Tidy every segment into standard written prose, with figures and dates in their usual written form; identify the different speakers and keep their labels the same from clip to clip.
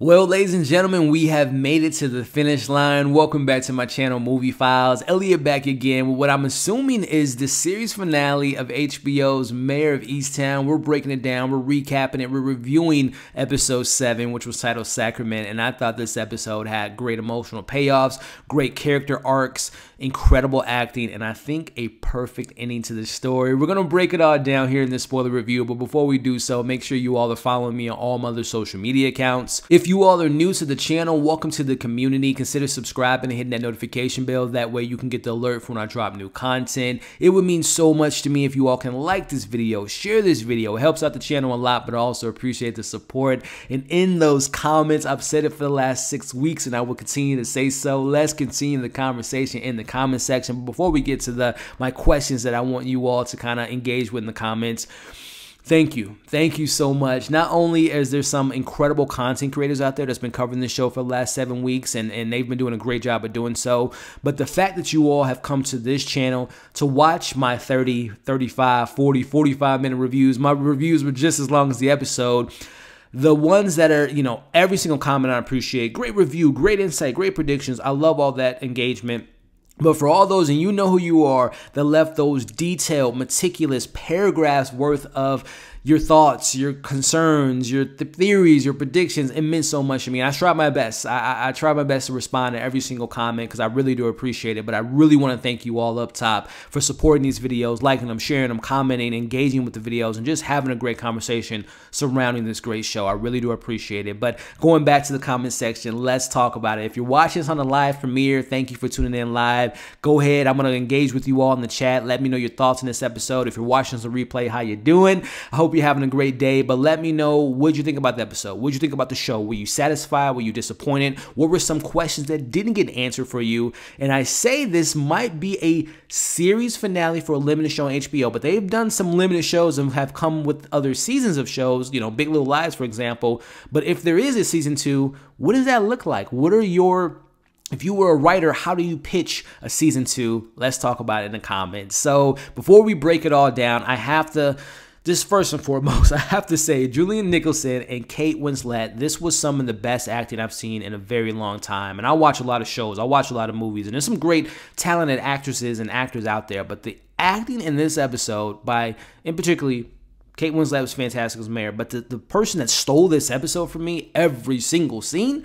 Speaker 1: Well, ladies and gentlemen, we have made it to the finish line. Welcome back to my channel, Movie Files. Elliot back again with what I'm assuming is the series finale of HBO's Mare of Easttown. We're breaking it down, we're recapping it, we're reviewing episode 7, which was titled Sacrament, and I thought this episode had great emotional payoffs, great character arcs, incredible acting, and I think a perfect ending to the story. We're going to break it all down here in this spoiler review, but before we do so, make sure you all are following me on all my other social media accounts. If you all are new to the channel, welcome to the community. Consider subscribing and hitting that notification bell. That way you can get the alert for when I drop new content. It would mean so much to me if you all can like this video, share this video. It helps out the channel a lot, but I also appreciate the support. And in those comments, I've said it for the last 6 weeks and I will continue to say so. Let's continue the conversation in the comment section. But before we get to my questions that I want you all to kind of engage with in the comments, thank you so much. Not only is there some incredible content creators out there that's been covering this show for the last 7 weeks, and they've been doing a great job of doing so, but the fact that you all have come to this channel to watch my 30, 35, 40, 45 minute reviews. My reviews were just as long as the episode. The ones that are, you know, every single comment I appreciate. Great review, great insight, great predictions. I love all that engagement. But for all those, and you know who you are, that left those detailed, meticulous paragraphs worth of your thoughts, your concerns, your theories, your predictions, it meant so much to me. I tried my best. I tried my best to respond to every single comment because I really do appreciate it. But I really want to thank you all up top for supporting these videos, liking them, sharing them, commenting, engaging with the videos, and just having a great conversation surrounding this great show. I really do appreciate it. But going back to the comment section, let's talk about it. If you're watching this on the live premiere, thank you for tuning in live. Go ahead. I'm going to engage with you all in the chat. Let me know your thoughts on this episode. If you're watching this on replay, how you doing? I hope you're having a great day, but let me know, what you think about the episode? What you think about the show? Were you satisfied? Were you disappointed? What were some questions that didn't get answered for you? And I say this might be a series finale for a limited show on HBO, but they've done some limited shows and have come with other seasons of shows, you know, Big Little Lies, for example. But if there is a season 2, what does that look like? What are your... If you were a writer, how do you pitch a season 2? Let's talk about it in the comments. So before we break it all down, I have to, just first and foremost, I have to say Julianne Nicholson and Kate Winslet, this was some of the best acting I've seen in a very long time. And I watch a lot of shows, I watch a lot of movies, and there's some great talented actresses and actors out there. But the acting in this episode by, in particularly, Kate Winslet was fantastic as Mare, but the person that stole this episode from me, every single scene,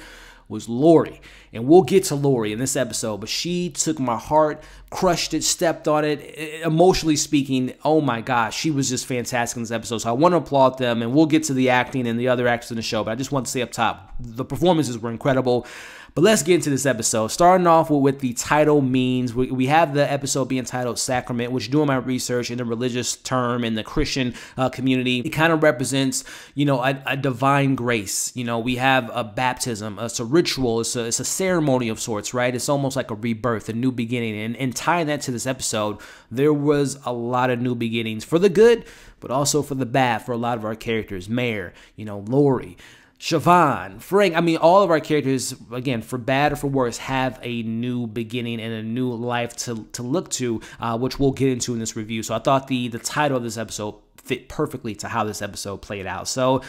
Speaker 1: was Lori. And we'll get to Lori in this episode, but she took my heart, crushed it, stepped on it. Emotionally speaking, oh my gosh, she was just fantastic in this episode. So I want to applaud them, and we'll get to the acting and the other actors in the show, but I just want to say up top, the performances were incredible. But let's get into this episode. Starting off with what the title means. We have the episode being titled Sacrament, which, doing my research in the religious term in the Christian community, it kind of represents, you know, a divine grace. You know, we have a baptism. It's a ritual. It's a ceremony of sorts, right? It's almost like a rebirth, a new beginning. And tying that to this episode, there was a lot of new beginnings for the good, but also for the bad for a lot of our characters. Mare, you know, Lori, Siobhan, Frank, I mean, all of our characters, again, for bad or for worse, have a new beginning and a new life to look to, which we'll get into in this review. So I thought the title of this episode fit perfectly to how this episode played out. So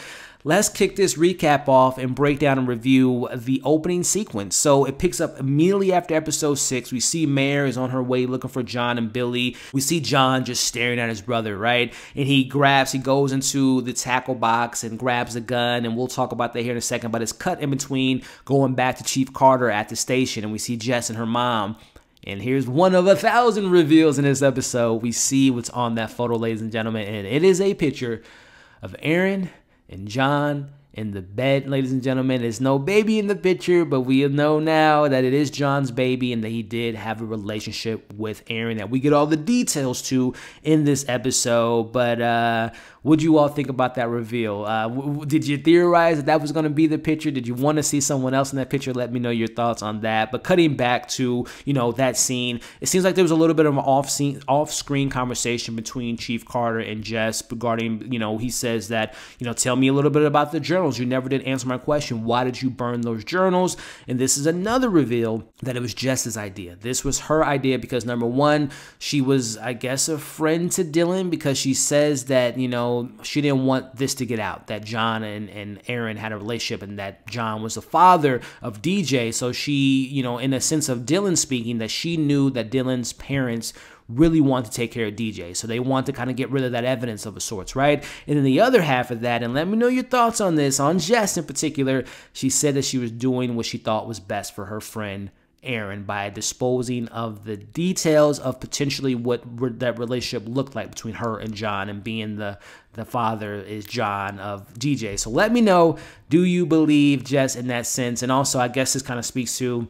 Speaker 1: let's kick this recap off and break down and review the opening sequence. So it picks up immediately after episode 6. We see Mare is on her way looking for John and Billy. We see John just staring at his brother, right? And he goes into the tackle box and grabs a gun, and we'll talk about that here in a second, but it's cut in between going back to Chief Carter at the station, and we see Jess and her mom. And here's one of 1,000 reveals in this episode. We see what's on that photo, ladies and gentlemen, and it is a picture of Aaron and John in the bed, ladies and gentlemen. There's no baby in the picture, but we know now that it is John's baby and that he did have a relationship with Aaron that we get all the details to in this episode. But what'd you all think about that reveal? Did you theorize that was going to be the picture? Did you want to see someone else in that picture? Let me know your thoughts on that. But cutting back to, you know, that scene, it seems like there was a little bit of an off-screen conversation between Chief Carter and Jess regarding, you know, he says that, you know, tell me a little bit about the journal journals. You never did answer my question. Why did you burn those journals? And this is another reveal that it was Jess's idea. This was her idea because, number one, she was, I guess, a friend to Dylan, because she says that, you know, she didn't want this to get out, that John and Aaron had a relationship and that John was the father of DJ. So she, you know, in a sense of Dylan speaking, that she knew that Dylan's parents really want to take care of DJ. So they want to kind of get rid of that evidence of a sorts, right? And then the other half of that, and let me know your thoughts on this, on Jess in particular, she said that she was doing what she thought was best for her friend Aaron by disposing of the details of potentially what that relationship looked like between her and John, and being the father is John of DJ. So let me know, do you believe Jess in that sense? And also, I guess this kind of speaks to,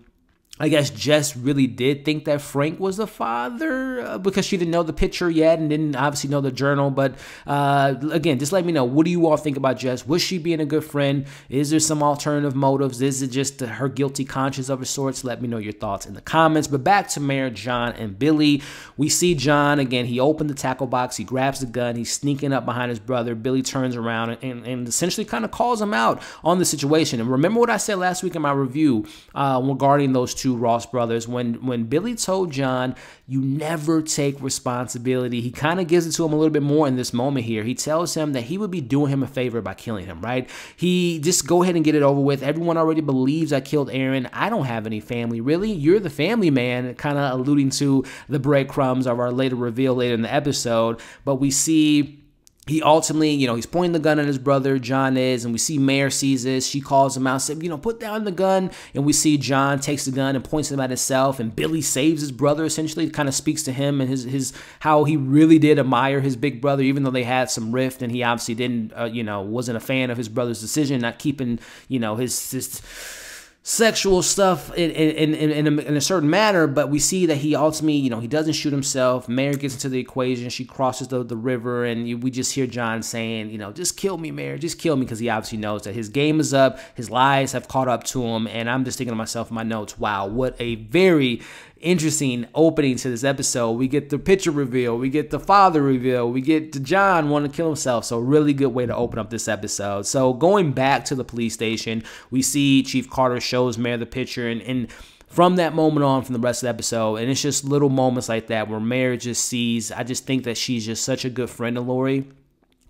Speaker 1: I guess Jess really did think that Frank was the father because she didn't know the picture yet and didn't obviously know the journal. But again, just let me know. What do you all think about Jess? Was she being a good friend? Is there some alternative motives? Is it just her guilty conscience of a sorts? Let me know your thoughts in the comments. But back to Mare, John, and Billy. We see John, again, he opened the tackle box. He grabs the gun. He's sneaking up behind his brother. Billy turns around and essentially kind of calls him out on the situation. And remember what I said last week in my review regarding those two Ross brothers, when Billy told John, you never take responsibility, he kind of gives it to him a little bit more in this moment here. He tells him that he would be doing him a favor by killing him, right? He just go ahead and get it over with. Everyone already believes I killed Aaron. I don't have any family, really. You're the family man, kind of alluding to the breadcrumbs of our later reveal later in the episode. But we see he ultimately, you know, he's pointing the gun at his brother, John is, and we see Mare sees this. She calls him out, said, you know, put down the gun. And we see John takes the gun and points it at himself, and Billy saves his brother, essentially. It kind of speaks to him and his how he really did admire his big brother, even though they had some rift, and he obviously didn't, you know, wasn't a fan of his brother's decision, not keeping, you know, his sexual stuff in a certain manner. But we see that he ultimately, you know, he doesn't shoot himself. Mare gets into the equation. She crosses the river, and we just hear John saying, you know, just kill me, Mare, just kill me, because he obviously knows that his game is up. His lies have caught up to him. And I'm just thinking to myself in my notes, wow, what a very interesting opening to this episode. We get the picture reveal, we get the father reveal, we get to John wanting to kill himself. So really good way to open up this episode. So going back to the police station, we see Chief Carter shows Mare the picture, and from that moment on, from the rest of the episode, and it's just little moments like that where Mare just sees, I just think that she's just such a good friend to Lori.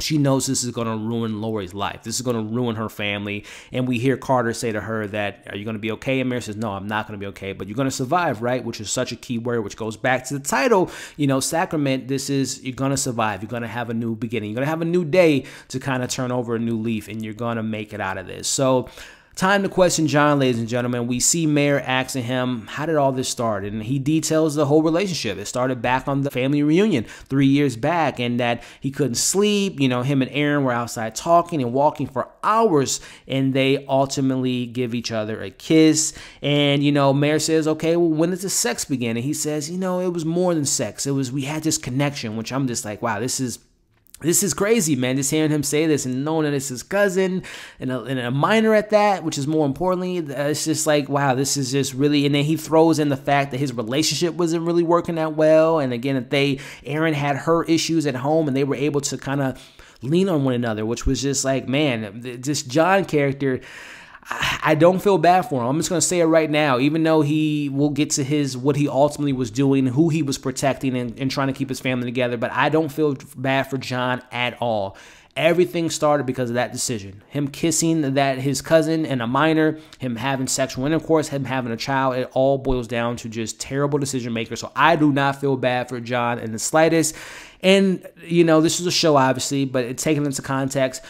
Speaker 1: She knows this is going to ruin Lori's life. This is going to ruin her family. And we hear Carter say to her that, are you going to be okay? And Mare says, no, I'm not going to be okay, but you're going to survive, right? Which is such a key word, which goes back to the title, you know, Sacrament. This is, you're going to survive. You're going to have a new beginning. You're going to have a new day to kind of turn over a new leaf, and you're going to make it out of this. So time to question John, ladies and gentlemen. We see Mare asking him, how did all this start? And he details the whole relationship. It started back on the family reunion 3 years back, and that he couldn't sleep. You know, him and Aaron were outside talking and walking for hours, and they ultimately give each other a kiss. And, you know, Mare says, okay, well, when did the sex begin? And he says, you know, it was more than sex. It was, we had this connection, which I'm just like, wow, this is crazy, man. Just hearing him say this and knowing that it's his cousin and a minor at that, which is more importantly, it's just like, wow, this is just really. And then he throws in the fact that his relationship wasn't really working that well. And again, that Aaron had her issues at home, and they were able to kind of lean on one another, which was just like, man, this John character, I don't feel bad for him. I'm just going to say it right now, even though he will get to what he ultimately was doing, who he was protecting and trying to keep his family together. But I don't feel bad for John at all. Everything started because of that decision. Him kissing his cousin and a minor, him having sexual intercourse, him having a child. It all boils down to just terrible decision maker. So I do not feel bad for John in the slightest. And, you know, this is a show, obviously, but taking into context,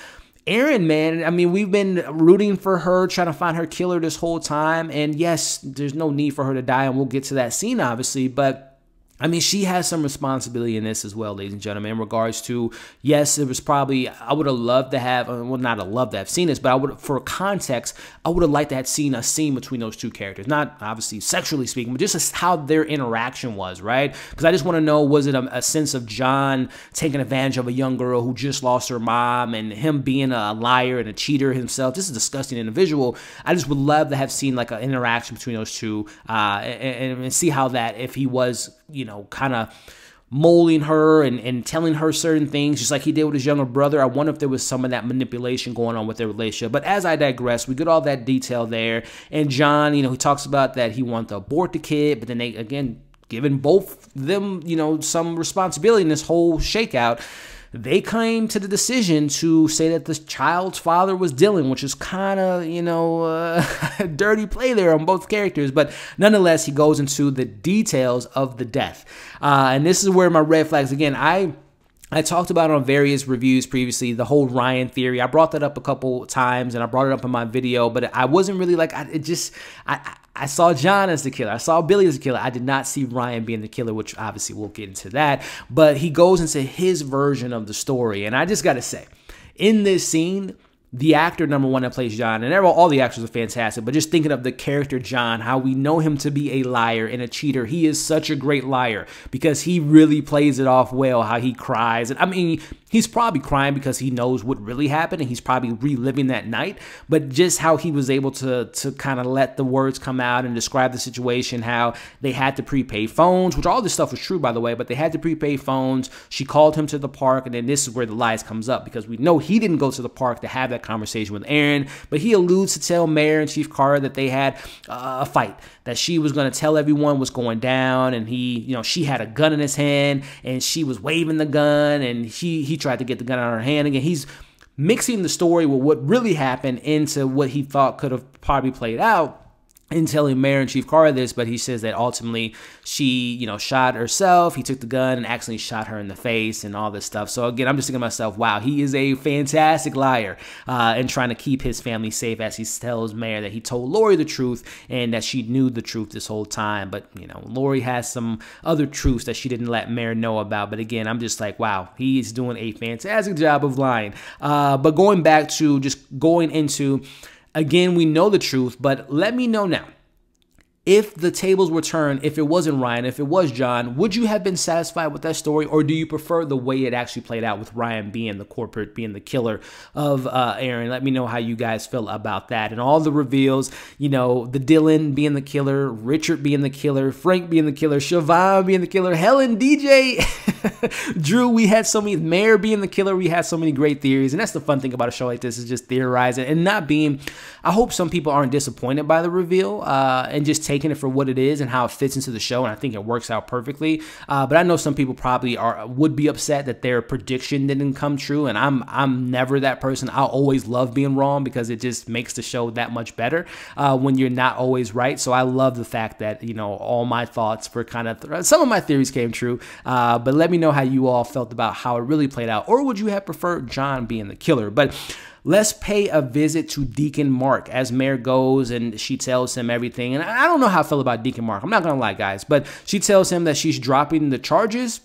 Speaker 1: Aaron, man, I mean, we've been rooting for her, trying to find her killer this whole time. And yes, there's no need for her to die, and we'll get to that scene, obviously. But I mean, she has some responsibility in this as well, ladies and gentlemen, in regards to, yes, it was probably, I would have loved to have, well, not have loved to have seen this, but I would, for context, I would have liked to have seen a scene between those two characters. Not obviously sexually speaking, but just how their interaction was, right? Because I just want to know, was it a sense of John taking advantage of a young girl who just lost her mom, and him being a liar and a cheater himself? This is a disgusting individual. I just would love to have seen like an interaction between those two and see how that, if he was, you know, kind of molding her and telling her certain things, just like he did with his younger brother. I wonder if there was some of that manipulation going on with their relationship. But as I digress, we get all that detail there. And John, he talks about that he wanted to abort the kid, but then they, again, giving both them, some responsibility in this whole shakeout. They came to the decision to say that the child's father was Dylan, which is kind of, a dirty play there on both characters. But nonetheless, he goes into the details of the death. And this is where my red flags, again, I talked about on various reviews previously, the whole Ryan theory. I brought that up a couple times, and I brought it up in my video, but I wasn't really like, I saw John as the killer. I saw Billy as the killer. I did not see Ryan being the killer, which obviously we'll get into that. But he goes into his version of the story. And I just got to say, in this scene, the actor, number one, that plays John, and all the actors are fantastic, but just thinking of the character John, how we know him to be a liar and a cheater. He is such a great liar because he really plays it off well, how he cries. And I mean, he's probably crying because he knows what really happened and he's probably reliving that night, but just how he was able to kind of let the words come out and describe the situation, how they had to prepay phones, which all this stuff was true, by the way, but they had to prepay phones. She called him to the park, and then this is where the lies comes up because we know he didn't go to the park to have that conversation with Aaron, but he alludes to tell Mayor and Chief Carter that they had a fight, that she was going to tell everyone what's going down, and she had a gun in his hand, and she was waving the gun, and he tried to get the gun out of her hand. Again, he's mixing the story with what really happened into what he thought could have probably played out in telling Mayor and Chief Carter this, but he says that ultimately she, shot herself. He took the gun and accidentally shot her in the face and all this stuff. So again, I'm just thinking to myself, wow, he is a fantastic liar and trying to keep his family safe as he tells Mayor that he told Lori the truth and that she knew the truth this whole time. But, Lori has some other truths that she didn't let Mayor know about. But again, I'm just like, wow, he is doing a fantastic job of lying. But going back to just going into, again, we know the truth, but let me know now. If the tables were turned, if it wasn't Ryan, if it was John, would you have been satisfied with that story, or do you prefer the way it actually played out with Ryan being the culprit, being the killer of Aaron? Let me know how you guys feel about that. And all the reveals, the Dylan being the killer, Richard being the killer, Frank being the killer, Siobhan being the killer, Helen, DJ, Drew, we had so many, Mayor being the killer, we had so many great theories. And that's the fun thing about a show like this, is just theorizing and not being, I hope some people aren't disappointed by the reveal and just taking it for what it is and how it fits into the show, and I think it works out perfectly. But I know some people probably would be upset that their prediction didn't come true, and I'm never that person. I always love being wrong because it just makes the show that much better when you're not always right. So I love the fact that all my thoughts were kind of some of my theories came true. But let me know how you all felt about how it really played out, or would you have preferred John being the killer? But let's pay a visit to Deacon Mark as Mayor goes and she tells him everything. And I don't know how I feel about Deacon Mark. I'm not going to lie, guys. But she tells him that she's dropping the charges,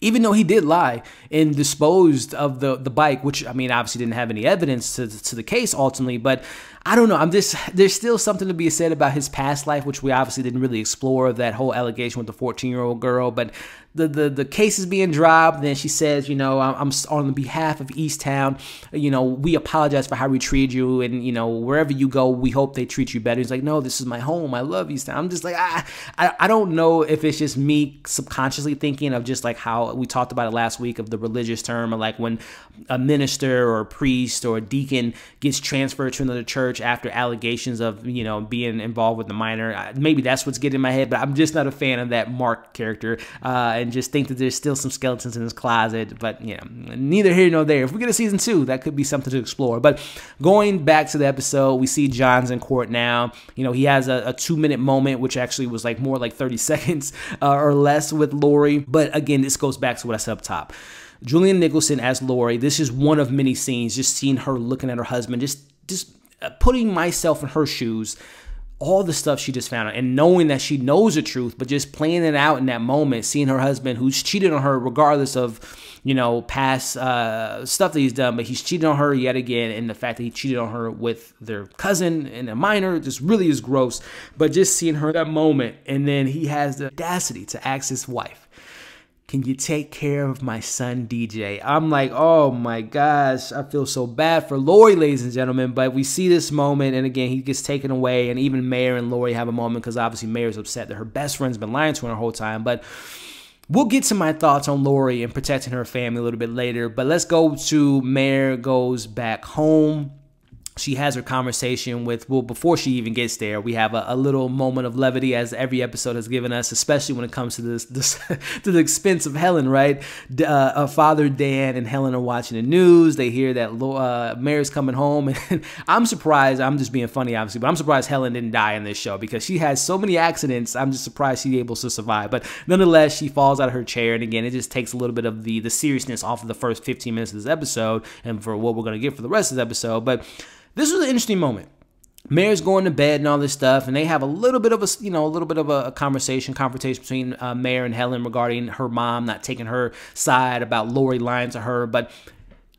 Speaker 1: even though he did lie and disposed of the bike, which, I mean, obviously didn't have any evidence to the case ultimately. But I don't know. There's still something to be said about his past life, which we obviously didn't really explore, that whole allegation with the 14-year-old girl. But the case is being dropped. Then she says, I'm on the behalf of Easttown. We apologize for how we treated you, and wherever you go, we hope they treat you better. He's like, no, this is my home. I love Easttown. I'm just like, I don't know if it's just me subconsciously thinking of just like how we talked about it last week of the religious term, or like when a minister or a priest or a deacon gets transferred to another church after allegations of being involved with the minor. Maybe that's what's getting in my head, but I'm just not a fan of that Mark character. And just think that there's still some skeletons in his closet, but neither here nor there. If we get a season 2, that could be something to explore. But going back to the episode, we see John's in court now. He has a 2-minute moment, which actually was like more like 30 seconds or less with Lori. But again, this goes back to what I said up top. Julianne Nicholson as Lori. This is one of many scenes, just seeing her looking at her husband, just putting myself in her shoes. All the stuff she just found out, and knowing that she knows the truth, but just playing it out in that moment, seeing her husband who's cheated on her regardless of, past stuff that he's done, but he's cheated on her yet again. And the fact that he cheated on her with their cousin and a minor just really is gross. But just seeing her that moment, and then he has the audacity to ask his wife, can you take care of my son, DJ? I'm like, oh my gosh, I feel so bad for Lori, ladies and gentlemen. But we see this moment, and again, he gets taken away, and even Mayor and Lori have a moment because obviously Mayor's upset that her best friend's been lying to her the whole time. But We'll get to my thoughts on Lori and protecting her family a little bit later, but let's go to Mare goes back home. She has her conversation with, well, before she even gets there, we have a little moment of levity, as every episode has given us, especially when it comes to this to the expense of Helen, right? Father Dan and Helen are watching the news. They hear that Mare's coming home, and I'm surprised. I'm just being funny, obviously, but I'm surprised Helen didn't die in this show because she has so many accidents. I'm just surprised she's able to survive. But nonetheless, she falls out of her chair, and again, it just takes a little bit of the seriousness off of the first 15 minutes of this episode and for what we're going to get for the rest of the episode. But this was an interesting moment. Mare's going to bed and all this stuff, and they have a little bit of a confrontation between Mare and Helen regarding her mom not taking her side about Lori lying to her. But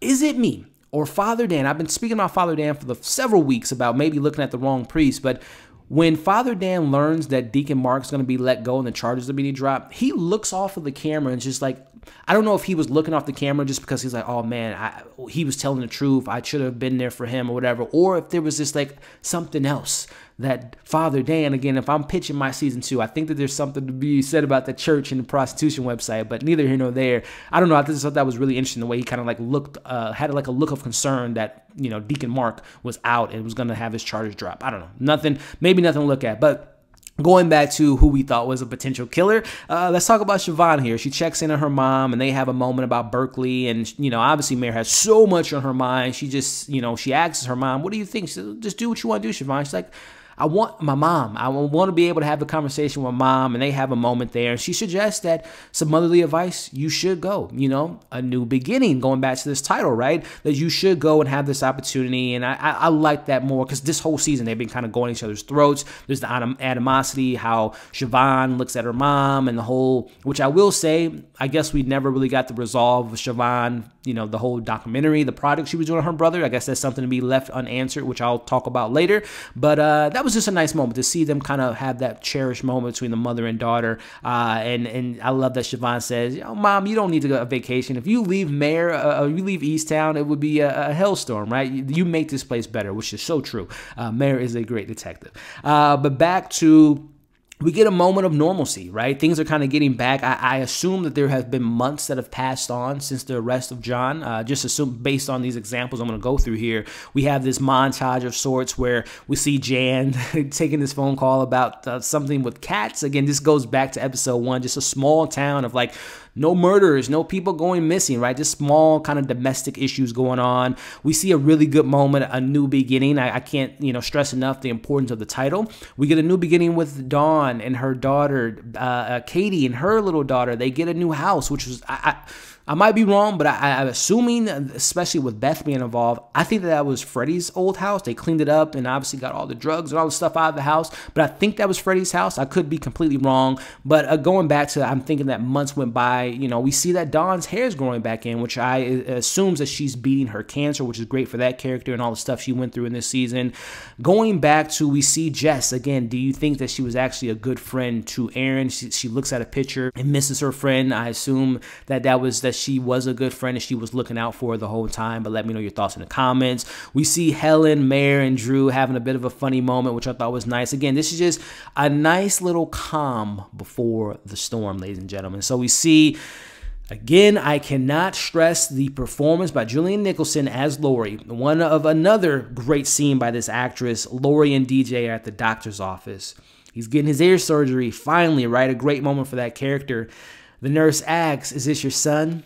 Speaker 1: is it me or Father Dan? I've been speaking about Father Dan for several weeks about maybe looking at the wrong priest, but when Father Dan learns that Deacon Mark's going to be let go and the charges are being dropped, he looks off of the camera and just like, I don't know if he was looking off the camera just because he's like, oh man, he was telling the truth, I should have been there for him or whatever, or if there was just like something else that Father Dan, again, if I'm pitching my season 2, I think that there's something to be said about the church and the prostitution website, but neither here nor there. I don't know. I just thought that was really interesting, the way he kind of like looked, had like a look of concern that, you know, Deacon Mark was out and was going to have his charges drop. I don't know. Maybe nothing to look at, but going back to who we thought was a potential killer, let's talk about Siobhan here. She checks in on her mom, and they have a moment about Berkeley, and, you know, obviously Mare has so much on her mind. She just, you know, she asks her mom, what do you think? She says, just do what you want to do, Siobhan. She's like, I want my mom. I want to be able to have a conversation with mom, and they have a moment there. And she suggests that some motherly advice, you should go, you know, a new beginning, going back to this title, right? That you should go and have this opportunity. And I like that more because this whole season, they've been kind of going each other's throats. There's the animosity, how Siobhan looks at her mom and the whole, which I will say, I guess we never really got the resolve of Siobhan, you know, the whole documentary, the project she was doing on her brother. I guess that's something to be left unanswered, which I'll talk about later. But that was just a nice moment to see them kind of have that cherished moment between the mother and daughter. And I love that Siobhan says, "Oh, Mom, you don't need to go on vacation. If you leave you leave Easttown, it would be a hellstorm, right? You make this place better," which is so true. Mare is a great detective. But back to, we get a moment of normalcy, right? Things are kind of getting back. I assume that there have been months that have passed on since the arrest of John. Just assume, based on these examples I'm going to go through here, we have this montage of sorts where we see Jan taking this phone call about something with cats. Again, this goes back to episode 1, just a small town of like no murders, no people going missing, right? Just small kind of domestic issues going on. We see a really good moment, a new beginning. I can't, you know, stress enough the importance of the title. We get a new beginning with Dawn and her daughter, Katie and her little daughter. They get a new house, which was, I might be wrong, but I'm assuming, especially with Beth being involved, I think that was Freddie's old house. They cleaned it up and obviously got all the drugs and all the stuff out of the house. But I think that was Freddie's house. I could be completely wrong. But going back to, I'm thinking that months went by. You know, we see that Dawn's hair is growing back in, which I assumes that she's beating her cancer, which is great for that character and all the stuff she went through in this season. Going back to, we see Jess again. Do you think that she was actually a good friend to Aaron? She looks at a picture and misses her friend. I assume that she was a good friend and she was looking out for her the whole time. But let me know your thoughts in the comments. We see Helen, Mare, and Drew having a bit of a funny moment, which I thought was nice. Again, this is just a nice little calm before the storm, ladies and gentlemen. So we see, again, I cannot stress the performance by Julianne Nicholson as Lori. One of another great scene by this actress. Lori and DJ are at the doctor's office. He's getting his ear surgery, finally, right? A great moment for that character. The nurse asks, "Is this your son?"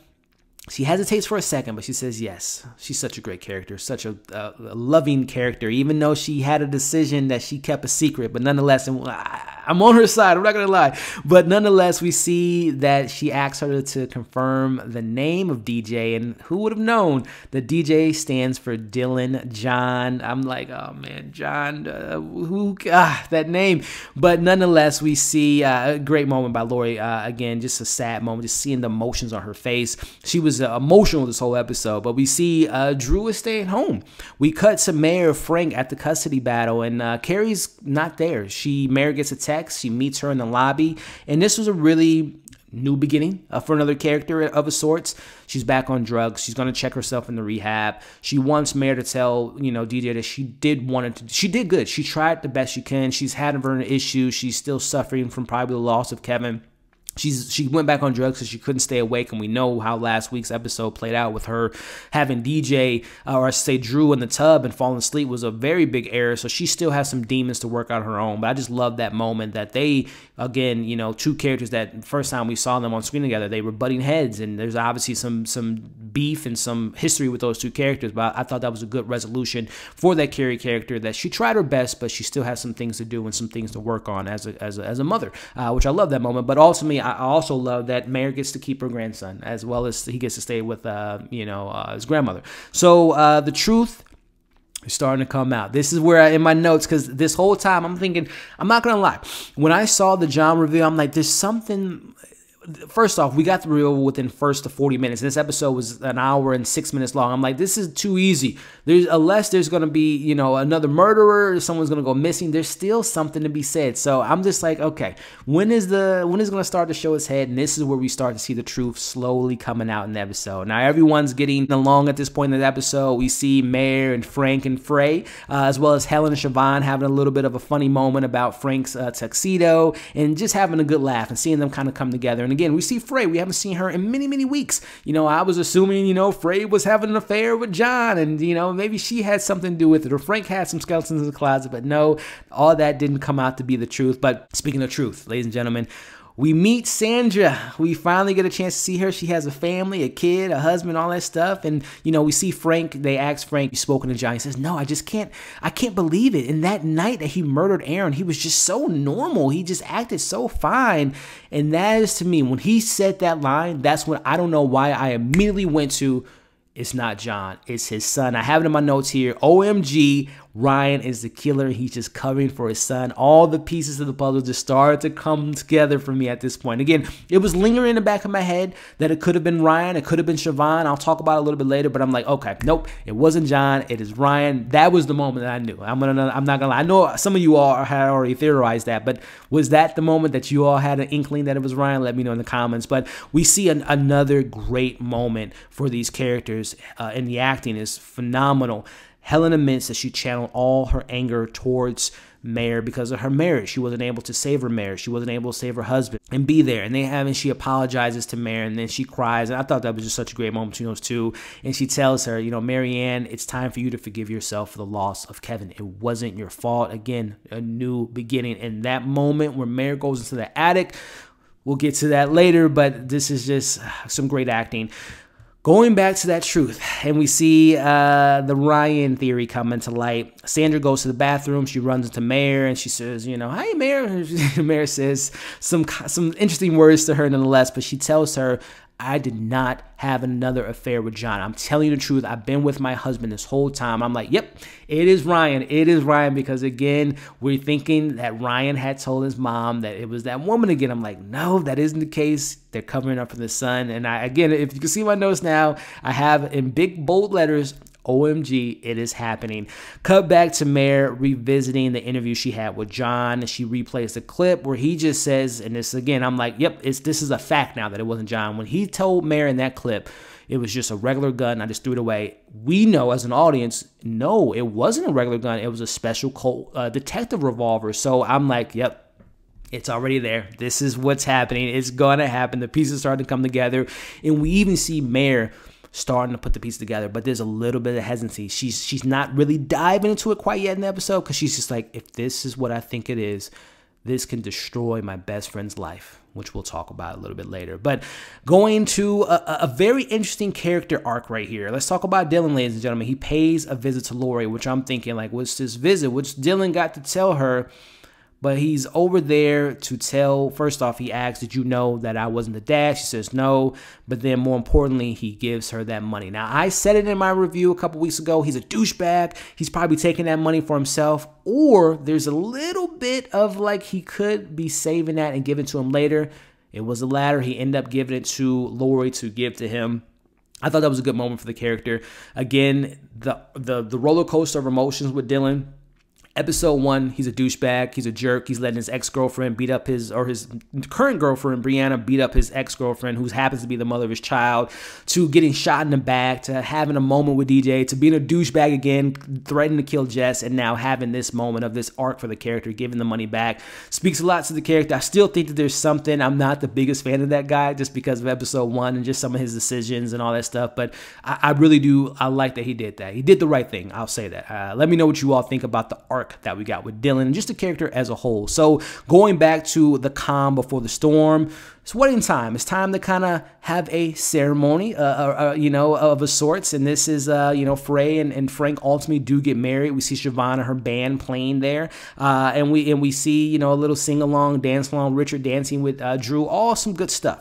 Speaker 1: She hesitates for a second, but she says yes. She's such a great character, such a loving character, even though she had a decision that she kept a secret. But nonetheless, I'm on her side, I'm not going to lie. But nonetheless, we see that she asks her to confirm the name of DJ. And who would have known that DJ stands for Dylan John? I'm like, oh man, John, that name. But nonetheless, we see a great moment by Lori. Again, just a sad moment, just seeing the emotions on her face. She was emotional this whole episode, but we see Drew is staying home. We cut to Mayor Frank at the custody battle, and Carrie's not there. Mayor gets a text. She meets her in the lobby, and this was a really new beginning for another character of a sorts. She's back on drugs. She's going to check herself in the rehab. She wants Mayor to tell, you know, DJ that she did good. She tried the best she can. She's had her issues. She's still suffering from probably the loss of Kevin. She went back on drugs because she couldn't stay awake, and we know how last week's episode played out with her having DJ, or I should say Drew, in the tub and falling asleep was a very big error. So she still has some demons to work out her own. But I just love that moment that they, again, you know, two characters that first time we saw them on screen together, they were butting heads, and there's obviously some beef and some history with those two characters. But I thought that was a good resolution for that Carrie character, that she tried her best, but she still has some things to do and some things to work on as a mother, which I love that moment. But ultimately, I also love that Mare gets to keep her grandson, as well as he gets to stay with, his grandmother. So the truth is starting to come out. This is where in my notes, because this whole time I'm thinking, I'm not going to lie. When I saw the John reveal, I'm like, there's something. First off, we got the reveal within first to 40 minutes. This episode was an hour and 6 minutes long. I'm like, this is too easy. Unless there's going to be, you know, another murderer, someone's going to go missing, there's still something to be said. So I'm just like, okay, when is going to start to show its head? And this is where we start to see the truth slowly coming out in the episode. Now, everyone's getting along at this point in the episode. We see Mare and Frank and Frey, as well as Helen and Siobhan having a little bit of a funny moment about Frank's tuxedo, and just having a good laugh and seeing them kind of come together. And again, we see Frey. We haven't seen her in many, many weeks. You know, I was assuming, you know, Frey was having an affair with John, and, you know, maybe she had something to do with it, or Frank had some skeletons in the closet. But no, all that didn't come out to be the truth. But speaking of truth, ladies and gentlemen, we meet Sandra. We finally get a chance to see her. She has a family, a kid, a husband, all that stuff. And, you know, we see Frank. They ask Frank, "You spoken to John?" He says, "No, I can't believe it. And that night that he murdered Aaron, he was just so normal. He just acted so fine." And that is, to me, when he said that line, that's when, I don't know why, I immediately went to, it's not John, it's his son. I have it in my notes here. OMG, Ryan is the killer. He's just covering for his son. All the pieces of the puzzle just started to come together for me at this point. Again, it was lingering in the back of my head that it could have been Ryan. It could have been Siobhan. I'll talk about it a little bit later, but I'm like, okay, nope, it wasn't John. It is Ryan. That was the moment that I knew. I'm not going to lie. I know some of you all had already theorized that, but was that the moment that you all had an inkling that it was Ryan? Let me know in the comments. But we see another great moment for these characters, and the acting is phenomenal. Helen admits that she channeled all her anger towards Mare because of her marriage. She wasn't able to save her marriage. She wasn't able to save her husband and be there. And she apologizes to Mare, and then she cries. And I thought that was just such a great moment between those two. And she tells her, you know, Marianne, it's time for you to forgive yourself for the loss of Kevin. It wasn't your fault. Again, a new beginning. And that moment where Mare goes into the attic, we'll get to that later, but this is just some great acting. Going back to that truth, and we see the Ryan theory come into light. Sandra goes to the bathroom. She runs into Mare, and she says, you know, "Hi, Mare." Mare says some interesting words to her nonetheless, but she tells her, "I did not have another affair with John. I'm telling you the truth. I've been with my husband this whole time." I'm like, yep, it is Ryan. It is Ryan, because, again, we're thinking that Ryan had told his mom that it was that woman again. I'm like, no, that isn't the case. They're covering up for the son. And again, if you can see my notes now, I have in big, bold letters, OMG, it is happening. Cut back to Mare revisiting the interview she had with John. She replays the clip where he just says, and this again, I'm like, yep, this is a fact now that it wasn't John. When he told Mare in that clip, it was just a regular gun, I just threw it away. We know as an audience, no, it wasn't a regular gun. It was a special detective revolver. So I'm like, yep, it's already there. This is what's happening. It's going to happen. The pieces start to come together. And we even see Mare starting to put the pieces together, but there's a little bit of hesitancy. She's not really diving into it quite yet in the episode, because she's just like, if this is what I think it is, this can destroy my best friend's life, which we'll talk about a little bit later. But going to a very interesting character arc right here. Let's talk about Dylan, ladies and gentlemen. He pays a visit to Lori, which I'm thinking, like, what's this visit? Which Dylan got to tell her? But he's over there to tell, first off, he asks, "Did you know that I wasn't the dad?" She says no. But then more importantly, he gives her that money. Now, I said it in my review a couple weeks ago. He's a douchebag. He's probably taking that money for himself. Or there's a little bit of like he could be saving that and giving it to him later. It was the latter. He ended up giving it to Lori to give to him. I thought that was a good moment for the character. Again, the roller coaster of emotions with Dylan. Episode 1, he's a douchebag, he's a jerk, he's letting his ex-girlfriend beat up his current girlfriend, Brianna, beat up his ex-girlfriend, who happens to be the mother of his child, to getting shot in the back, to having a moment with DJ, to being a douchebag again, threatening to kill Jess, and now having this moment of this arc for the character, giving the money back. Speaks a lot to the character. I still think that there's something. I'm not the biggest fan of that guy just because of episode 1 and just some of his decisions and all that stuff, but I really do. I like that he did that. He did the right thing. I'll say that. Let me know what you all think about the arc that we got with Dylan and just the character as a whole. So going back to the calm before the storm, it's wedding time. It's time to kind of have a ceremony, you know, of a sorts. And this is, you know, Frey and Frank ultimately do get married. We see Siobhan and her band playing there, and we see, you know, a little sing along, dance along, Richard dancing with Drew, all some good stuff.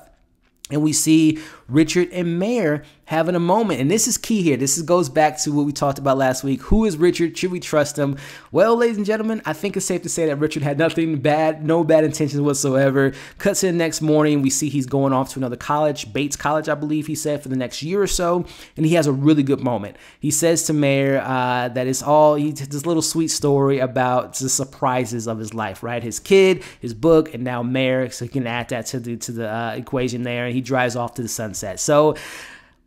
Speaker 1: And we see Richard and Mare having a moment. And this is key here. This goes back to what we talked about last week. Who is Richard? Should we trust him? Well, ladies and gentlemen, I think it's safe to say that Richard had nothing bad, no bad intentions whatsoever. Cuts in the next morning. We see he's going off to another college, Bates College, I believe he said, for the next year or so. And he has a really good moment. He says to Mare that it's all this little sweet story about the surprises of his life, right? His kid, his book, and now Mare. So he can add that to the equation there. And he drives off to the sunset. So,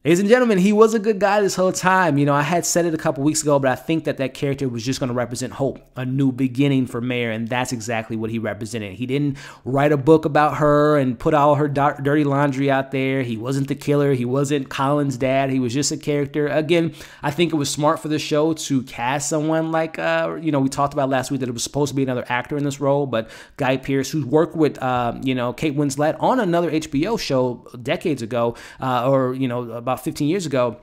Speaker 1: ladies and gentlemen, he was a good guy this whole time. You know, I had said it a couple weeks ago, but I think that character was just going to represent hope, a new beginning for Mare, and that's exactly what he represented. He didn't write a book about her and put all her dirty laundry out there. He wasn't the killer. He wasn't Colin's dad. He was just a character. Again, I think it was smart for the show to cast someone like, you know, we talked about last week that it was supposed to be another actor in this role, but Guy Pearce, who worked with, you know, Kate Winslet on another HBO show decades ago, or, you know, about 15 years ago,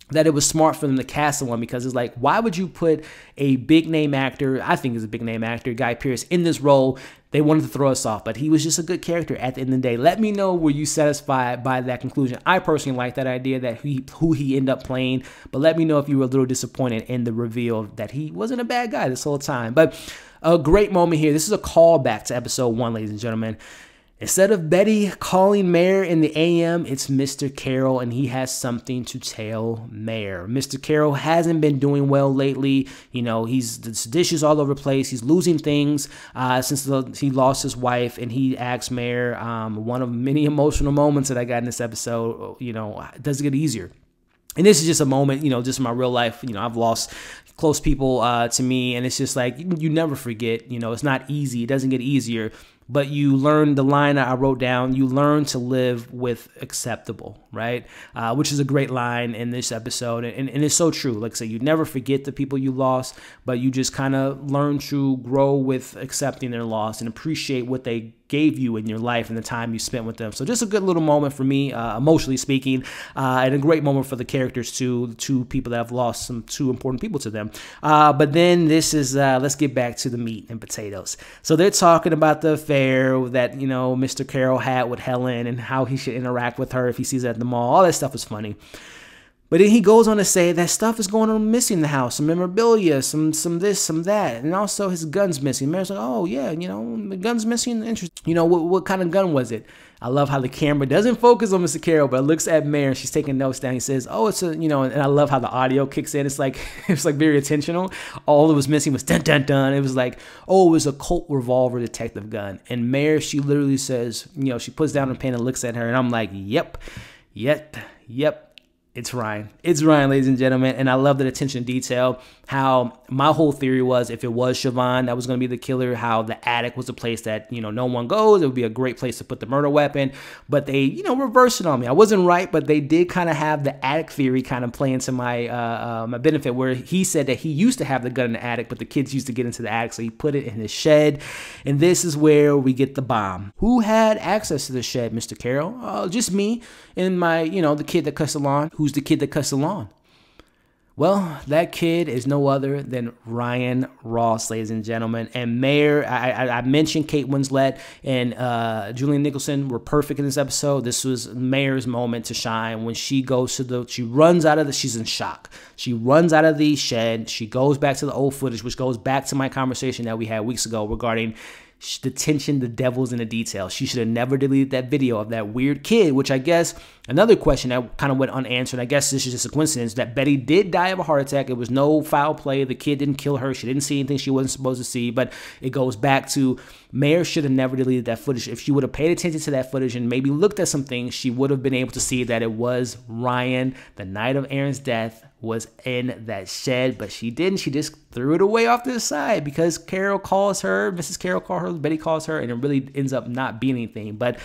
Speaker 1: that it was smart for them to cast someone, because it's like, why would you put a big name actor, I think is a big name actor, Guy Pearce, in this role? They wanted to throw us off, but he was just a good character at the end of the day. Let me know, were you satisfied by that conclusion? I personally like that idea, that who he ended up playing, but let me know if you were a little disappointed in the reveal that he wasn't a bad guy this whole time. But a great moment here. This is a callback to episode 1, ladies and gentlemen. Instead of Betty calling Mare in the AM, it's Mr. Carroll, and he has something to tell Mare. Mr. Carroll hasn't been doing well lately. You know, he's dishes all over the place. He's losing things since he lost his wife, and he asks Mare, one of many emotional moments that I got in this episode, you know, does it get easier? And this is just a moment, you know, just in my real life. You know, I've lost close people to me, and it's just like, you never forget. You know, it's not easy. It doesn't get easier. But you learn, the line I wrote down, you learn to live with acceptable, right? Which is a great line in this episode. And it's so true. Like I say, you never forget the people you lost, but you just kind of learn to grow with accepting their loss and appreciate what they gave you in your life and the time you spent with them. So just a good little moment for me, emotionally speaking, and a great moment for the characters too, the two people that have lost two important people to them. But then this is, let's get back to the meat and potatoes. So they're talking about the affair that, you know, Mr. Carroll had with Helen and how he should interact with her if he sees her at the mall. All that stuff is funny. But then he goes on to say that stuff is going on missing in the house, some memorabilia, some this, some that, and also his gun's missing. Mary's like, oh yeah, you know, the gun's missing. Interesting. You know, what kind of gun was it? I love how the camera doesn't focus on Mr. Carroll, but it looks at Mare and she's taking notes down. He says, oh, it's a, you know, and I love how the audio kicks in. It's like very intentional. All that was missing was dun dun dun. It was like, oh, it was a Colt revolver detective gun. And Mare, she literally says, you know, she puts down her pen and looks at her, and I'm like, yep. It's Ryan. It's Ryan, ladies and gentlemen. And I love that attention to detail. How my whole theory was, if it was Siobhan that was going to be the killer, how the attic was a place that, you know, no one goes. It would be a great place to put the murder weapon. But they, you know, reversed it on me. I wasn't right, but they did kind of have the attic theory kind of play into my my benefit, where he said that he used to have the gun in the attic, but the kids used to get into the attic, so he put it in his shed. And this is where we get the bomb. Who had access to the shed, Mr. Carroll? Just me and my, you know, the kid that cuts the lawn. Who's the kid that cuts the lawn? Well, that kid is no other than Ryan Ross, ladies and gentlemen. And Mare, I mentioned Kate Winslet and Julianne Nicholson were perfect in this episode. This was Mare's moment to shine when she goes to she runs out of she's in shock. She runs out of the shed. She goes back to the old footage, which goes back to my conversation that we had weeks ago regarding the tension, the devil's in the details. She should have never deleted that video of that weird kid, which I guess another question that kind of went unanswered. I guess this is just a coincidence that Betty did die of a heart attack. It was no foul play. The kid didn't kill her. She didn't see anything she wasn't supposed to see. But it goes back to Mare should have never deleted that footage. If she would have paid attention to that footage and maybe looked at some things, she would have been able to see that it was Ryan, the night of Aaron's death, was in that shed, but she didn't. She just threw it away off to the side because Carroll calls her, Mrs. Carroll calls her, Betty calls her, and it really ends up not being anything. But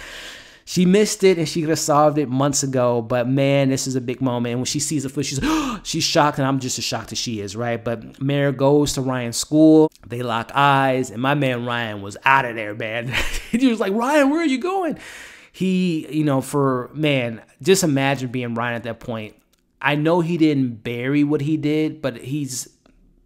Speaker 1: she missed it, and she could have solved it months ago. But man, this is a big moment. And when she sees the footage, she's like, oh, she's shocked, and I'm just as shocked as she is, right? But Mare goes to Ryan's school. They lock eyes, and my man Ryan was out of there, man. He was like, Ryan, where are you going? He, just imagine being Ryan at that point. I know he didn't bury what he did, but he's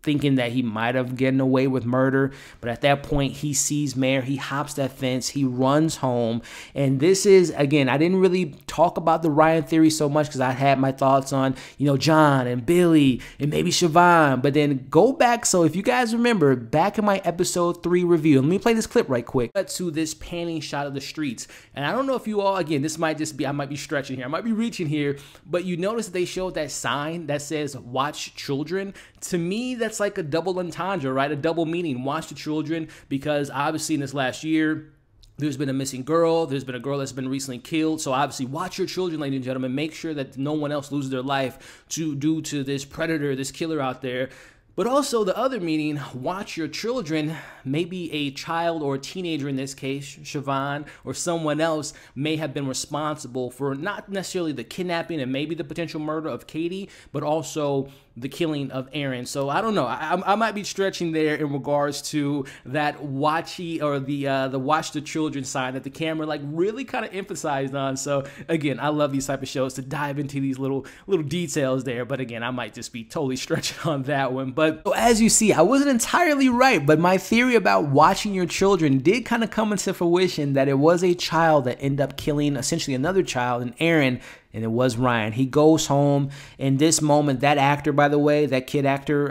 Speaker 1: thinking that he might have gotten away with murder. But at that point, he sees Mare. He hops that fence. He runs home. And this is, again, I didn't really talk about the Ryan theory so much because I had my thoughts on, John and Billy and maybe Siobhan. But then go back. So if you guys remember, back in my episode 3 review, let me play this clip right quick. To this panning shot of the streets. And I don't know if you all, again, this might just be, I might be stretching here. I might be reaching here. But you notice that they showed that sign that says, watch children. To me, that's like a double entendre, right? A double meaning. Watch the children, because obviously in this last year, there's been a missing girl. There's been a girl that's been recently killed. So obviously watch your children, ladies and gentlemen. Make sure that no one else loses their life due to this predator, this killer out there. But also the other meaning, watch your children, maybe a child or a teenager in this case, Siobhan, or someone else may have been responsible for not necessarily the kidnapping and maybe the potential murder of Katie, but also the killing of Aaron. So I don't know. I might be stretching there in regards to that watchy or the watch the children sign that the camera like really kind of emphasized on. So again, I love these type of shows to dive into these little details there. But again, I might just be totally stretching on that one. But so as you see, I wasn't entirely right, but my theory about watching your children did kind of come into fruition, that it was a child that ended up killing essentially another child, and Aaron. And it was Ryan. He goes home in this moment. That actor, by the way, that kid actor,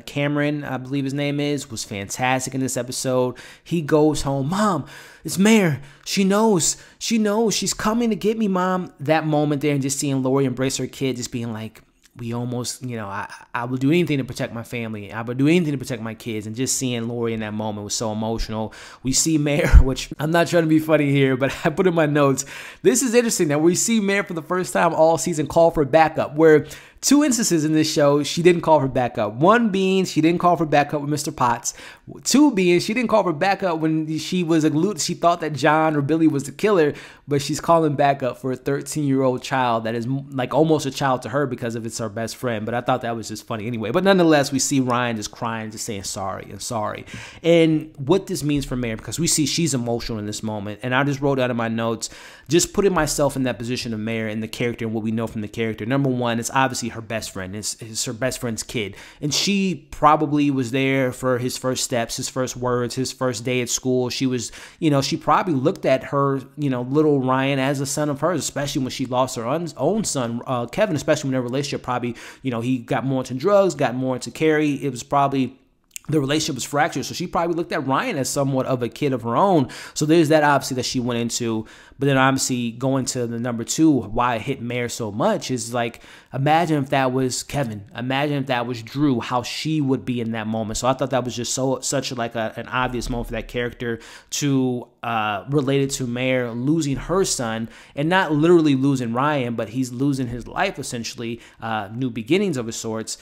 Speaker 1: Cameron, I believe his name is, was fantastic in this episode. He goes home. Mom, it's Mare. She knows. She's coming to get me, Mom. That moment there, and just seeing Lori embrace her kid, just being like, we almost, I will do anything to protect my family. I will do anything to protect my kids. And just seeing Lori in that moment was so emotional. We see Mare, which I'm not trying to be funny here, but I put in my notes. This is interesting that we see Mare for the first time all season call for backup, where 2 instances in this show, she didn't call for backup. 1 being she didn't call for backup with Mr. Potts. 2 being she didn't call for backup when she thought that John or Billy was the killer, but she's calling backup for a 13-year-old child that is like almost a child to her because of it's her best friend. But I thought that was just funny anyway. But nonetheless, we see Ryan just crying, just saying sorry and sorry. And what this means for Mare, because we see she's emotional in this moment. And I just wrote out in my notes, just putting myself in that position of Mare and the character and what we know from the character. Number one, it's obviously her best friend. It's her best friend's kid. And she probably was there for his first steps, his first words, his first day at school. She was, she probably looked at her, little Ryan as a son of hers, especially when she lost her own son, Kevin, especially when their relationship probably, he got more into drugs, got more into Carrie. It was probably, the relationship was fractured. So she probably looked at Ryan as somewhat of a kid of her own. So there's that obviously that she went into. But then obviously going to the number 2, why it hit Mare so much is like, imagine if that was Kevin. Imagine if that was Drew, how she would be in that moment. So I thought that was just such like an obvious moment for that character to relate it to Mare losing her son, and not literally losing Ryan, but he's losing his life essentially, new beginnings of his sorts,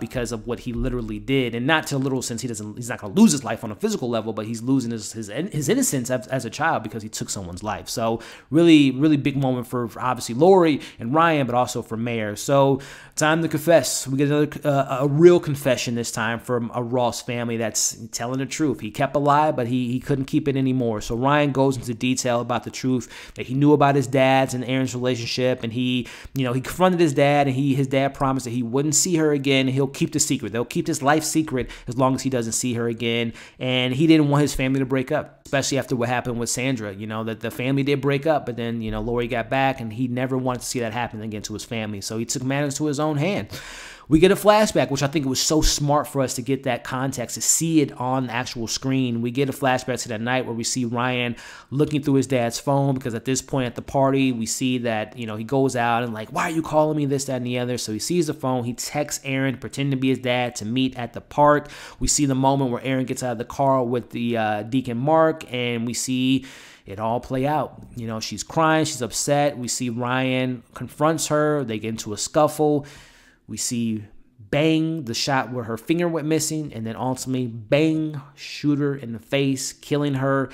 Speaker 1: because of what he literally did. And not to a literal sense, he's not going to lose his life on a physical level, but he's losing his innocence as a child because he took someone's life. So really, really big moment for obviously Lori and Ryan, but also for Mare. So time to confess. We get another a real confession this time from a Ross family that's telling the truth. He kept a lie, but he couldn't keep it anymore. So Ryan goes into detail about the truth that he knew about his dad's and Aaron's relationship, and he confronted his dad, and his dad promised that he wouldn't see her again. And he'll keep the secret. They'll keep this life secret as long as he doesn't see her again. And he didn't want his family to break up, especially after what happened with Sandra. That the family did break up, but then Lori got back, and he never wanted to see that happen again to his family. So he took matters to his own hand. We get a flashback, which I think it was so smart for us to get that context, to see it on the actual screen. We get a flashback to that night where we see Ryan looking through his dad's phone, because at this point at the party, we see that, you know, he goes out and like, why are you calling me, this, that, and the other? So he sees the phone. He texts Aaron, pretending to be his dad, to meet at the park. We see the moment where Aaron gets out of the car with the Deacon Mark, and we see it all play out. You know, she's crying, she's upset. We see Ryan confronts her. They get into a scuffle. We see bang, the shot where her finger went missing, and then ultimately bang, shoot her in the face, killing her.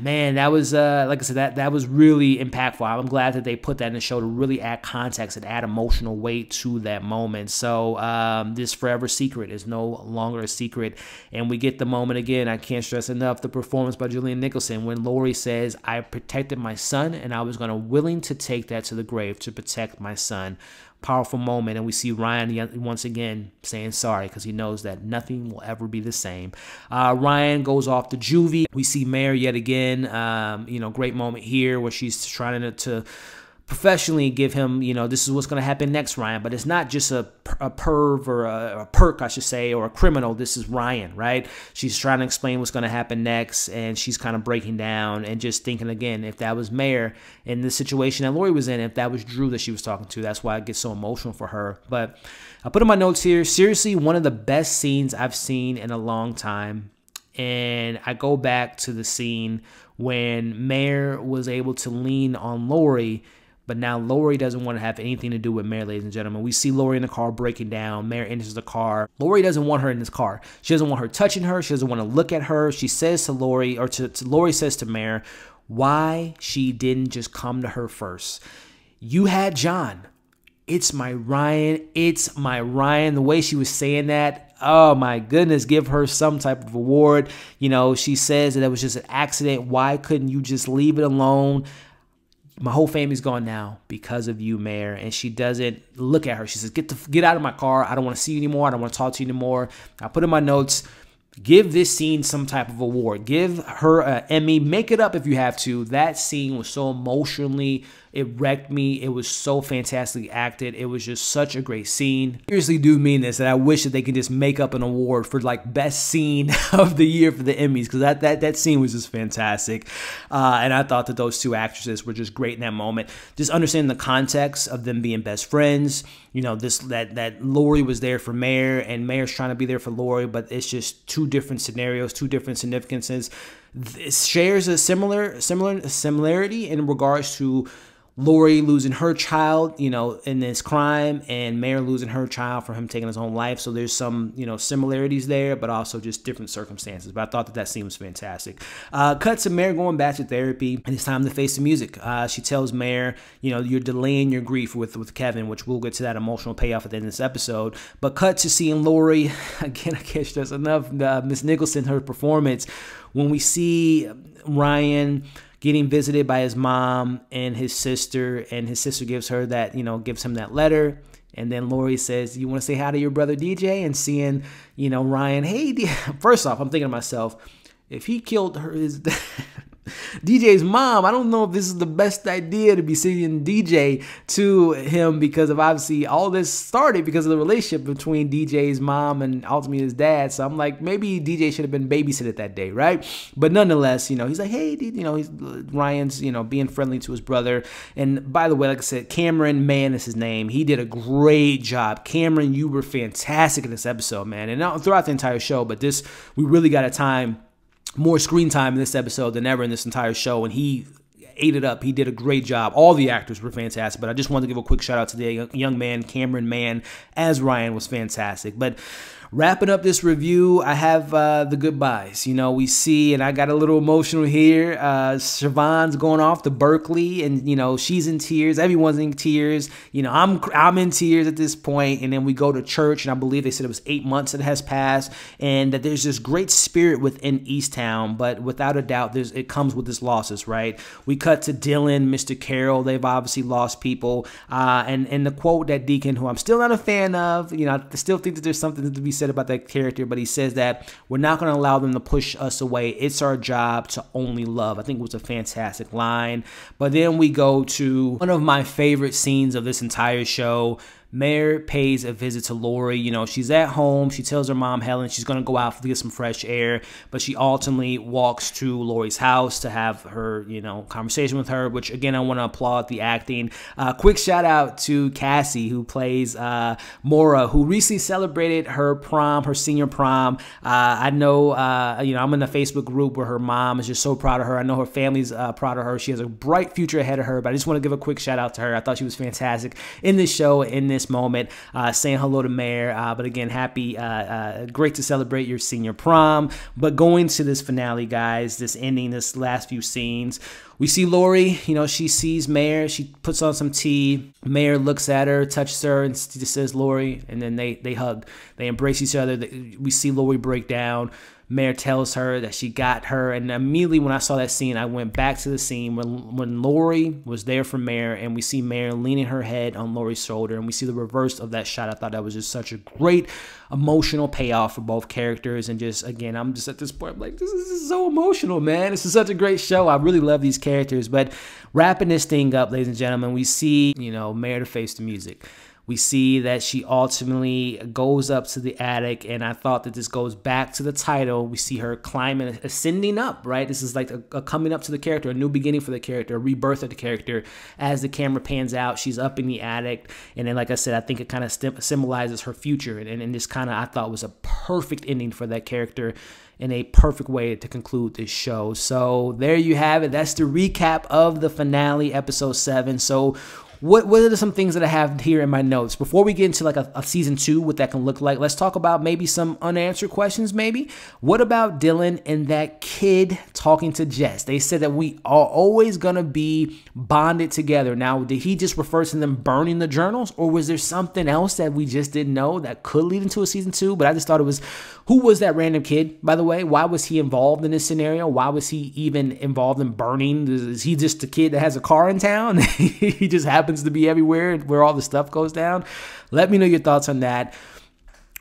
Speaker 1: Man, that was, like I said, that was really impactful. I'm glad that they put that in the show to really add context and add emotional weight to that moment. So this forever secret is no longer a secret. And we get the moment again, I can't stress enough, the performance by Julianne Nicholson when Lori says, I protected my son, and I was willing to take that to the grave to protect my son. Powerful moment, and we see Ryan once again saying sorry because he knows that nothing will ever be the same. Ryan goes off to juvie. We see Mare yet again. You know, great moment here where she's trying to professionally give him, you know, this is what's going to happen next, Ryan. But it's not just a perv or a perk, I should say, or a criminal. This is Ryan, right? She's trying to explain what's going to happen next, and she's kind of breaking down and just thinking again, if that was Mare in the situation that Lori was in, if that was Drew that she was talking to, that's why it gets so emotional for her. But I put in my notes here, seriously, one of the best scenes I've seen in a long time. And I go back to the scene when Mare was able to lean on Lori, but now Lori doesn't want to have anything to do with Mare, ladies and gentlemen. We see Lori in the car breaking down. Mare enters the car. Lori doesn't want her in this car. She doesn't want her touching her. She doesn't want to look at her. She says to Lori, or Lori says to Mare, why she didn't just come to her first. You had John. It's my Ryan. It's my Ryan. The way she was saying that, oh my goodness, give her some type of award. You know, she says that it was just an accident. Why couldn't you just leave it alone? My whole family's gone now because of you, Mare. And she doesn't look at her. She says, get out of my car. I don't want to see you anymore. I don't want to talk to you anymore. I put in my notes, give this scene some type of award. Give her an Emmy. Make it up if you have to. That scene was so emotionally, it wrecked me. It was so fantastically acted. It was just such a great scene. I seriously do mean this, that I wish that they could just make up an award for like best scene of the year for the Emmys, because that scene was just fantastic. And I thought that those two actresses were just great in that moment. Just understanding the context of them being best friends. You know, that Lori was there for Mare, and Mare's trying to be there for Lori, but it's just two different scenarios, two different significances. It shares a similarity in regards to Lori losing her child, you know, in this crime, and Mare losing her child for him taking his own life. So there's some, you know, similarities there, but also just different circumstances. But I thought that scene was fantastic. Cut to Mare going back to therapy, and it's time to face the music. She tells Mare, you know, you're delaying your grief with Kevin, which we'll get to that emotional payoff at the end of this episode. But cut to seeing Lori, again, I can't stress enough, Miss Nicholson, her performance, when we see Ryan getting visited by his mom and his sister gives her that, you know, gives him that letter. And then Lori says, you want to say hi to your brother DJ? And seeing, you know, Ryan, hey, first off, I'm thinking to myself, if he killed his DJ's mom, I don't know if this is the best idea to be sending DJ to him, because of obviously all this started because of the relationship between DJ's mom and ultimately his dad. So I'm like, maybe DJ should have been babysitted that day, right? But nonetheless, you know, he's like, hey, you know, Ryan's, you know, being friendly to his brother. And by the way, like I said, Cameron Mann is his name. He did a great job. Cameron, you were fantastic in this episode, man. And throughout the entire show, but this, we really got more screen time in this episode than ever in this entire show, and he ate it up. He did a great job. All the actors were fantastic, but I just wanted to give a quick shout out to the young man, Cameron Mann, as Ryan was fantastic. But wrapping up this review, I have the goodbyes. You know, we see, and I got a little emotional here, Siobhan's going off to Berkeley, and, you know, she's in tears. Everyone's in tears. You know, I'm in tears at this point. And then we go to church, and I believe they said it was 8 months that has passed, and that there's this great spirit within Easttown, but without a doubt, it comes with its losses, right? We cut to Dylan, Mr. Carroll. They've obviously lost people. And the quote that Deacon, who I'm still not a fan of, you know, I still think that there's something to be said about that character, but he says that we're not going to allow them to push us away. It's our job to only love. I think it was a fantastic line. But then we go to one of my favorite scenes of this entire show. Mare pays a visit to Lori. You know, she's at home. She tells her mom, Helen, she's going to go out to get some fresh air. But she ultimately walks to Lori's house to have her, you know, conversation with her, which, again, I want to applaud the acting. Quick shout out to Cassie, who plays Maura, who recently celebrated her prom, her senior prom. I know, you know, I'm in a Facebook group where her mom is just so proud of her. I know her family's proud of her. She has a bright future ahead of her, but I just want to give a quick shout out to her. I thought she was fantastic in this show, in this moment, saying hello to Mare. But again, happy, great to celebrate your senior prom. But going to this finale, guys, this ending, this last few scenes, we see Lori, you know, she sees Mare, she puts on some tea. Mare looks at her, touches her, and just says, Lori, and then they hug. They embrace each other. We see Lori break down. Mare tells her that she got her, and immediately when I saw that scene, I went back to the scene when Lori was there for Mare, and we see Mare leaning her head on Lori's shoulder, and we see the reverse of that shot. I thought that was just such a great emotional payoff for both characters, and just, again, I'm just at this point, I'm like, this is so emotional, man. This is such a great show. I really love these characters. But wrapping this thing up, ladies and gentlemen, we see, you know, Mare to face the music. We see that she ultimately goes up to the attic, and I thought that this goes back to the title. We see her climbing, ascending up, right? This is like a coming up to the character, a new beginning for the character, a rebirth of the character. As the camera pans out, she's up in the attic, and then, like I said, I think it kind of symbolizes her future, and this kind of, I thought, was a perfect ending for that character, in a perfect way to conclude this show. So there you have it. That's the recap of the finale, episode 7. So what are some things that I have here in my notes? Before we get into like a season 2, what that can look like, let's talk about maybe some unanswered questions maybe. What about Dylan and that kid talking to Jess? They said that we are always going to be bonded together. Now, did he just refer to them burning the journals, or was there something else that we just didn't know that could lead into a season 2? But I just thought it was, who was that random kid, by the way? Why was he involved in this scenario? Why was he even involved in burning? Is he just a kid that has a car in town? He just happens to be everywhere where all the stuff goes down. Let me know your thoughts on that.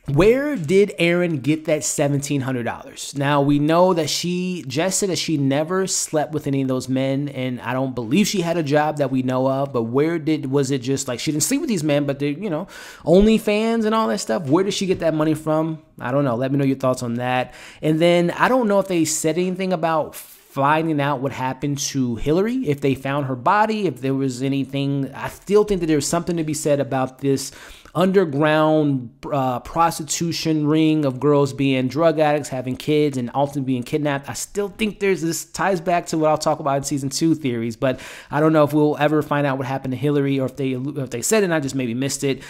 Speaker 1: Where did Erin get that $1,700? Now, we know that Jess said that she never slept with any of those men, and I don't believe she had a job that we know of, but was it just like she didn't sleep with these men, but they, you know, OnlyFans and all that stuff? Where did she get that money from? I don't know. Let me know your thoughts on that. And then I don't know if they said anything about finding out what happened to Hillary, if they found her body, if there was anything. I still think that there's something to be said about this underground prostitution ring of girls being drug addicts, having kids, and ultimately being kidnapped. I still think this ties back to what I'll talk about in season 2 theories, but I don't know if we'll ever find out what happened to Hillary, or if they said it and I just maybe missed it.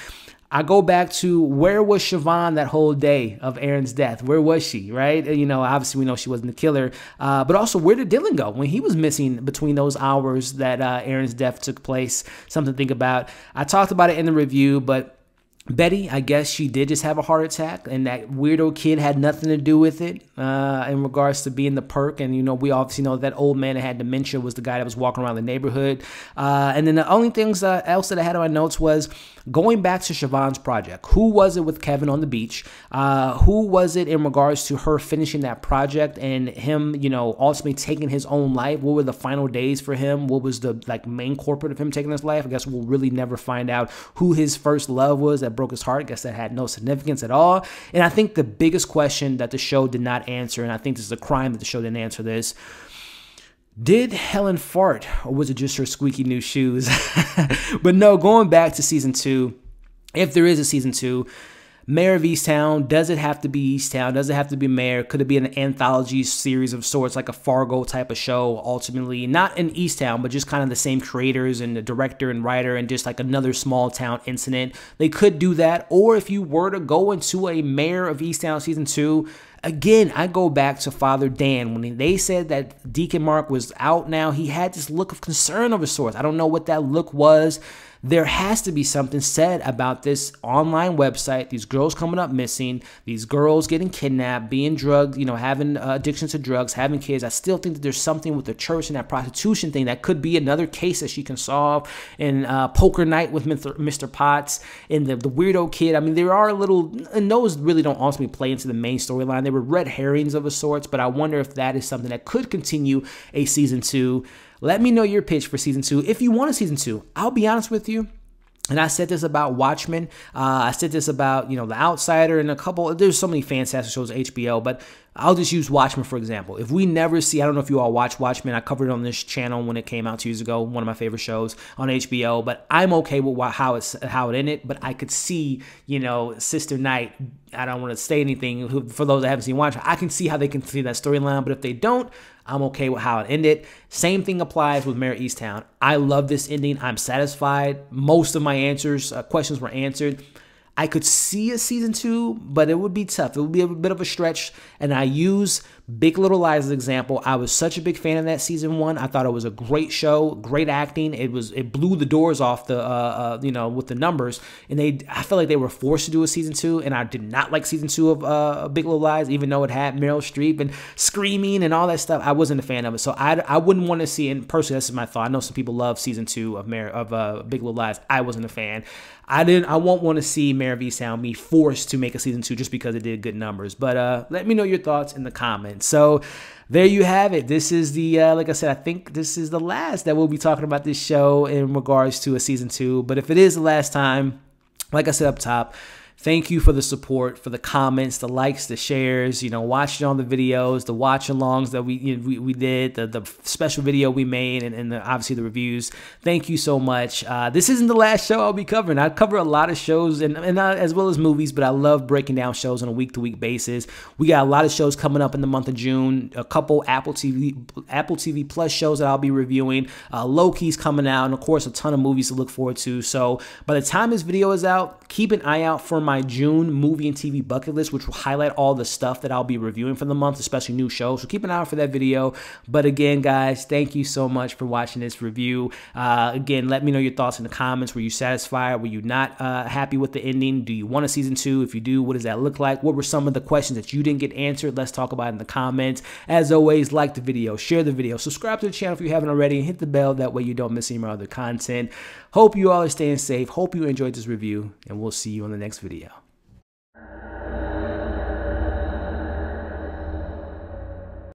Speaker 1: I go back to, where was Siobhan that whole day of Erin's death? Where was she, right? You know, obviously we know she wasn't the killer, but also, where did Dylan go when he was missing between those hours that Erin's death took place? Something to think about. I talked about it in the review, but Betty, I guess she did just have a heart attack, and that weirdo kid had nothing to do with it in regards to being the perk. And, you know, we obviously know that old man that had dementia was the guy that was walking around the neighborhood. And then the only things else that I had on my notes was going back to Siobhan's project. Who was it with Kevin on the beach? Who was it in regards to her finishing that project and him, you know, ultimately taking his own life? What were the final days for him? What was the main corporate of him taking his life? I guess we'll really never find out who his first love was that broke his heart. I guess that had no significance at all. And I think the biggest question that the show did not answer, and I think this is a crime that the show didn't answer this, did Helen fart, or was it just her squeaky new shoes? But no, going back to season 2, if there is a season 2, Mare of Easttown, does it have to be Easttown? Does it have to be Mare? Could it be an anthology series of sorts, like a Fargo type of show, ultimately? Not in Easttown, but just kind of the same creators and the director and writer, and just like another small town incident. They could do that. Or if you were to go into a Mare of Easttown season 2, again, I go back to Father Dan. When they said that Deacon Mark was out now, he had this look of concern of a sort. I don't know what that look was. There has to be something said about this online website, these girls coming up missing, these girls getting kidnapped, being drugged, you know, having addictions to drugs, having kids. I still think that there's something with the church and that prostitution thing that could be another case that she can solve. In Poker Night with Mr. Potts and the weirdo kid. I mean, there are and those really don't ultimately play into the main storyline. They were red herrings of a sorts, but I wonder if that is something that could continue a season 2. Let me know your pitch for season 2. If you want a season 2, I'll be honest with you, And I said this about Watchmen. I said this about, The Outsider and a couple. There's so many fantastic shows on HBO, but I'll just use Watchmen for example. If we never see, I don't know if you all watch Watchmen. I covered it on this channel when it came out 2 years ago. One of my favorite shows on HBO. But I'm okay with how it ended. But I could see, Sister Night. I don't want to say anything for those that haven't seen Watchmen. I can see how they can see that storyline. But if they don't, I'm okay with how it ended. Same thing applies with Mare of Easttown. I love this ending. I'm satisfied. Most of my questions were answered. I could see a season 2, but it would be tough. It would be a bit of a stretch. And I use Big Little Lies as an example. I was such a big fan of that season 1. I thought it was a great show, great acting. It blew the doors off the with the numbers. And I felt like they were forced to do a season 2. And I did not like season 2 of Big Little Lies, even though it had Meryl Streep and screaming and all that stuff. I wasn't a fan of it, so I wouldn't want to see. And personally, this is my thought. I know some people love season 2 of Big Little Lies. I wasn't a fan. I won't want to see Mare of Easttown be forced to make a season 2 just because it did good numbers. But let me know your thoughts in the comments. So there you have it. This is the, like I said, I think this is the last that we'll be talking about this show in regards to a season 2. But if it is the last time, like I said up top, thank you for the support, for the comments, the likes, the shares, watching all the videos, the watch-alongs that we did, the special video we made, and obviously the reviews. Thank you so much. This isn't the last show I'll be covering. I cover a lot of shows and as well as movies, but I love breaking down shows on a week-to-week basis. We got a lot of shows coming up in the month of June, a couple Apple TV Plus shows that I'll be reviewing. Loki's coming out, and of course a ton of movies to look forward to. So by the time this video is out, keep an eye out for my June movie and TV bucket list, which will highlight all the stuff that I'll be reviewing for the month, especially new shows. So keep an eye out for that video. But again, guys, thank you so much for watching this review. Again, let me know your thoughts in the comments. Were you satisfied? Were you not happy with the ending? Do you want a season 2? If you do, what does that look like? What were some of the questions that you didn't get answered? Let's talk about it in the comments. As always, like the video, share the video, subscribe to the channel if you haven't already, and hit the bell. That way you don't miss any of my other content. Hope you all are staying safe. Hope you enjoyed this review, and we'll see you on the next video.